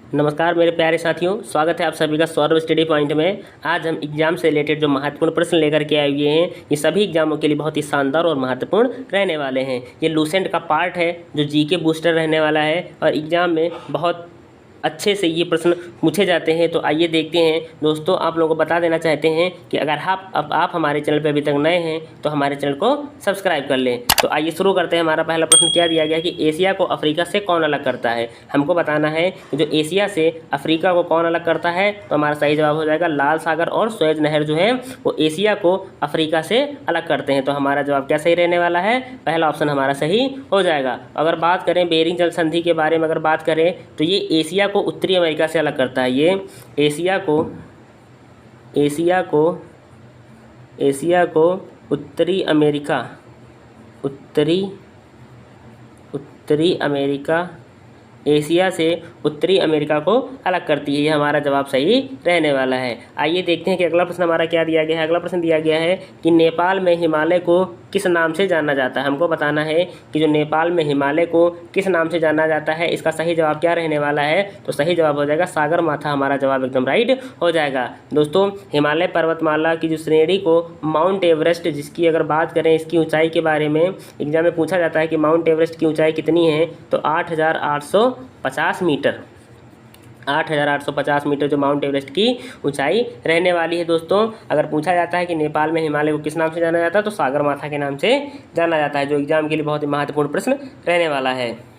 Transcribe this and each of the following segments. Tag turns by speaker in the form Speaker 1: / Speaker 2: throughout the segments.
Speaker 1: नमस्कार मेरे प्यारे साथियों, स्वागत है आप सभी का सौरभ स्टडी पॉइंट में। आज हम एग्जाम से रिलेटेड जो महत्वपूर्ण प्रश्न लेकर के आए हुए हैं, ये सभी एग्जामों के लिए बहुत ही शानदार और महत्वपूर्ण रहने वाले हैं। ये लूसेंट का पार्ट है जो जीके बूस्टर रहने वाला है और एग्जाम में बहुत अच्छे से ये प्रश्न पूछे जाते हैं। तो आइए देखते हैं दोस्तों। आप लोगों को बता देना चाहते हैं कि अगर आप हमारे चैनल पर अभी तक नए हैं तो हमारे चैनल को सब्सक्राइब कर लें। तो आइए शुरू करते हैं। हमारा पहला प्रश्न क्या दिया गया कि एशिया को अफ्रीका से कौन अलग करता है। हमको बताना है कि जो एशिया से अफ्रीका को कौन अलग करता है। तो हमारा सही जवाब हो जाएगा लाल सागर और सुएज नहर जो है वो एशिया को अफ्रीका से अलग करते हैं। तो हमारा जवाब क्या सही रहने वाला है, पहला ऑप्शन हमारा सही हो जाएगा। अगर बात करें बेरिंग जल संधि के बारे में अगर बात करें तो ये एशिया को उत्तरी अमेरिका से अलग करता है। ये एशिया को उत्तरी अमेरिका एशिया से उत्तरी अमेरिका को अलग करती है। ये हमारा जवाब सही रहने वाला है। आइए देखते हैं कि अगला प्रश्न हमारा क्या दिया गया है। अगला प्रश्न दिया गया है कि नेपाल में हिमालय को किस नाम से जाना जाता है। हमको बताना है कि जो नेपाल में हिमालय को किस नाम से जाना जाता है। इसका सही जवाब क्या रहने वाला है। तो सही जवाब हो जाएगा सागर माथा। हमारा जवाब एकदम राइट हो जाएगा। दोस्तों, हिमालय पर्वतमाला की जो श्रेणी को माउंट एवरेस्ट, जिसकी अगर बात करें इसकी ऊंचाई के बारे में एग्जाम में पूछा जाता है कि माउंट एवरेस्ट की ऊंचाई कितनी है, तो 8,850 मीटर। 8,850 मीटर जो माउंट एवरेस्ट की ऊंचाई रहने वाली है। दोस्तों, अगर पूछा जाता है कि नेपाल में हिमालय को किस नाम से जाना जाता है तो सागर माथा के नाम से जाना जाता है, जो एग्जाम के लिए बहुत ही महत्वपूर्ण प्रश्न रहने वाला है।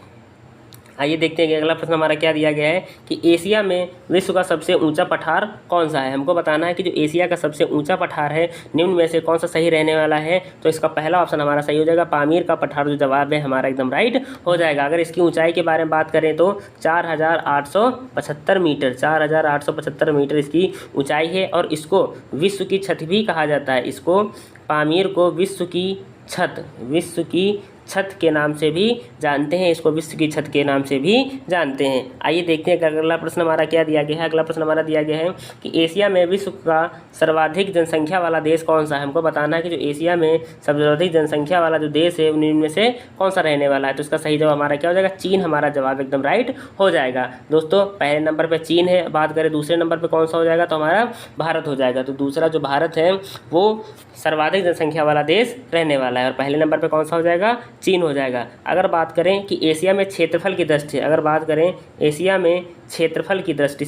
Speaker 1: आइए देखते हैं कि अगला प्रश्न हमारा क्या दिया गया है कि एशिया में विश्व का सबसे ऊंचा पठार कौन सा है। हमको बताना है कि जो एशिया का सबसे ऊंचा पठार है निम्न में से कौन सा सही रहने वाला है। तो इसका पहला ऑप्शन हमारा सही हो जाएगा पामीर का पठार। जो जवाब है हमारा एकदम राइट हो जाएगा। अगर इसकी ऊंचाई के बारे में बात करें तो 4,875 मीटर 4,875 मीटर इसकी ऊंचाई है और इसको विश्व की छत भी कहा जाता है। इसको पामीर को विश्व की छत के नाम से भी जानते हैं। इसको विश्व की छत के नाम से भी जानते हैं। आइए देखते हैं कि अगला प्रश्न हमारा क्या दिया गया है। अगला प्रश्न हमारा दिया गया है कि एशिया में विश्व का सर्वाधिक जनसंख्या वाला देश कौन सा है। हमको बताना है कि जो एशिया में सर्वाधिक जनसंख्या वाला जो देश है उनमें में से कौन सा रहने वाला है। तो इसका सही जवाब हमारा क्या हो जाएगा, चीन। हमारा जवाब एकदम राइट हो जाएगा। दोस्तों, पहले नंबर पर चीन है। बात करें दूसरे नंबर पर कौन सा हो जाएगा, तो हमारा भारत हो जाएगा। तो दूसरा जो भारत है वो सर्वाधिक जनसंख्या वाला देश रहने वाला है और पहले नंबर पर कौन सा हो जाएगा, चीन हो जाएगा। अगर बात करें कि एशिया में क्षेत्रफल की दृष्टि से, अगर बात करें एशिया में क्षेत्रफल की दृष्टि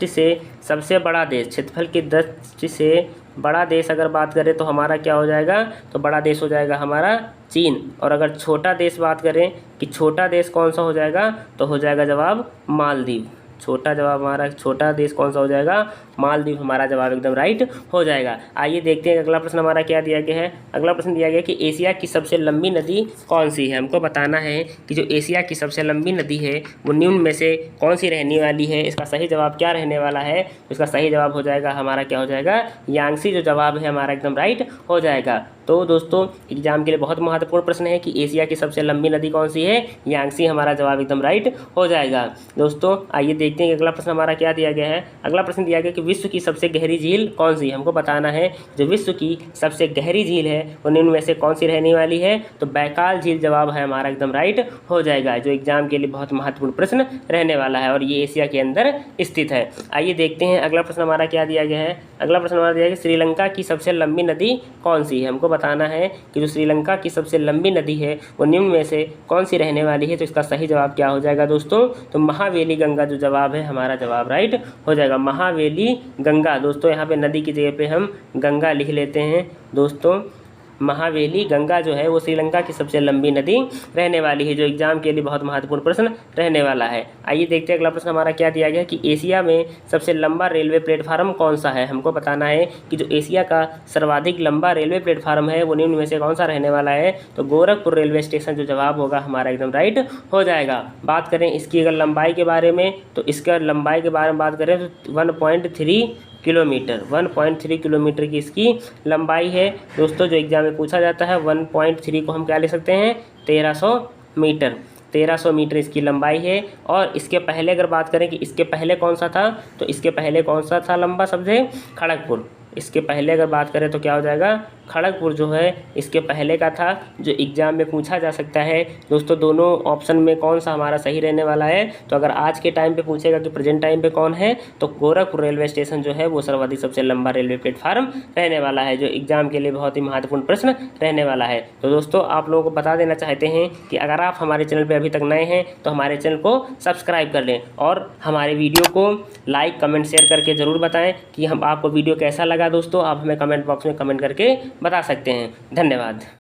Speaker 1: से सबसे बड़ा देश, क्षेत्रफल की दृष्टि से बड़ा देश अगर बात करें तो हमारा क्या हो जाएगा, तो बड़ा देश हो जाएगा हमारा चीन। और अगर छोटा देश बात करें कि छोटा देश कौन सा हो जाएगा, तो हो जाएगा जवाब मालदीव। छोटा देश कौन सा हो जाएगा, मालदीव। हमारा जवाब एकदम राइट हो जाएगा। आइए देखते हैं अगला प्रश्न हमारा क्या दिया गया है। अगला प्रश्न दिया गया कि एशिया की सबसे लंबी नदी कौन सी है। हमको बताना है कि जो एशिया की सबसे लंबी नदी है वो निम्न में से कौन सी रहने वाली है। इसका सही जवाब क्या रहने वाला है। इसका सही जवाब हो जाएगा हमारा क्या हो जाएगा, यांगसी। जो जवाब है हमारा एकदम राइट हो जाएगा। तो दोस्तों, एग्जाम के लिए बहुत महत्वपूर्ण प्रश्न है कि एशिया की सबसे लंबी नदी कौन सी है, यांगसी। हमारा जवाब एकदम राइट हो जाएगा। दोस्तों, आइए देखते हैं कि अगला प्रश्न हमारा क्या दिया गया है। अगला प्रश्न दिया गया कि विश्व की सबसे गहरी झील कौन सी है। हमको बताना है जो विश्व की सबसे गहरी झील है वो निम्न में से कौन सी रहने वाली है। तो बैकाल झील जवाब है हमारा एकदम राइट हो जाएगा, जो एग्जाम के लिए बहुत महत्वपूर्ण प्रश्न रहने वाला है और ये एशिया के अंदर स्थित है। आइए देखते हैं अगला प्रश्न हमारा क्या दिया गया है। अगला प्रश्न हमारा दिया गया श्रीलंका की सबसे लंबी नदी कौन सी है। हमको बताना है कि जो श्रीलंका की सबसे लंबी नदी है वो निम्न में से कौन सी रहने वाली है। तो इसका सही जवाब क्या हो जाएगा दोस्तों, तो महावेली गंगा। जो जवाब है हमारा जवाब राइट हो जाएगा, महावेली गंगा। दोस्तों, यहाँ पे नदी की जगह पे हम गंगा लिख लेते हैं। दोस्तों, महावेली गंगा जो है वो श्रीलंका की सबसे लंबी नदी रहने वाली है, जो एग्जाम के लिए बहुत महत्वपूर्ण प्रश्न रहने वाला है। आइए देखते हैं अगला प्रश्न हमारा क्या दिया गया कि एशिया में सबसे लंबा रेलवे प्लेटफार्म कौन सा है। हमको बताना है कि जो एशिया का सर्वाधिक लंबा रेलवे प्लेटफार्म है वो निम्न में से कौन सा रहने वाला है। तो गोरखपुर रेलवे स्टेशन। जो जवाब होगा हमारा एकदम राइट हो जाएगा। बात करें इसकी अगर लंबाई के बारे में, तो इसका लंबाई के बारे में बात करें तो 1.3 किलोमीटर की इसकी लंबाई है। दोस्तों, जो एग्जाम में पूछा जाता है 1.3 को हम क्या ले सकते हैं, 1300 मीटर। 1300 मीटर इसकी लंबाई है। और इसके पहले अगर बात करें कि इसके पहले कौन सा था, तो इसके पहले कौन सा था लंबा सबसे, खड़गपुर। इसके पहले अगर बात करें तो क्या हो जाएगा, खड़गपुर जो है इसके पहले का था, जो एग्ज़ाम में पूछा जा सकता है। दोस्तों दोनों ऑप्शन में कौन सा हमारा सही रहने वाला है, तो अगर आज के टाइम पे पूछेगा कि प्रेजेंट टाइम पे कौन है, तो गोरखपुर रेलवे स्टेशन जो है वो सर्वाधिक सबसे लंबा रेलवे प्लेटफार्म रहने वाला है, जो एग्ज़ाम के लिए बहुत ही महत्वपूर्ण प्रश्न रहने वाला है। तो दोस्तों आप लोगों को बता देना चाहते हैं कि अगर आप हमारे चैनल पर अभी तक नए हैं तो हमारे चैनल को सब्सक्राइब कर लें और हमारे वीडियो को लाइक कमेंट शेयर करके ज़रूर बताएं कि हम आपको वीडियो कैसा लगा। दोस्तों आप हमें कमेंट बॉक्स में कमेंट करके बता सकते हैं। धन्यवाद।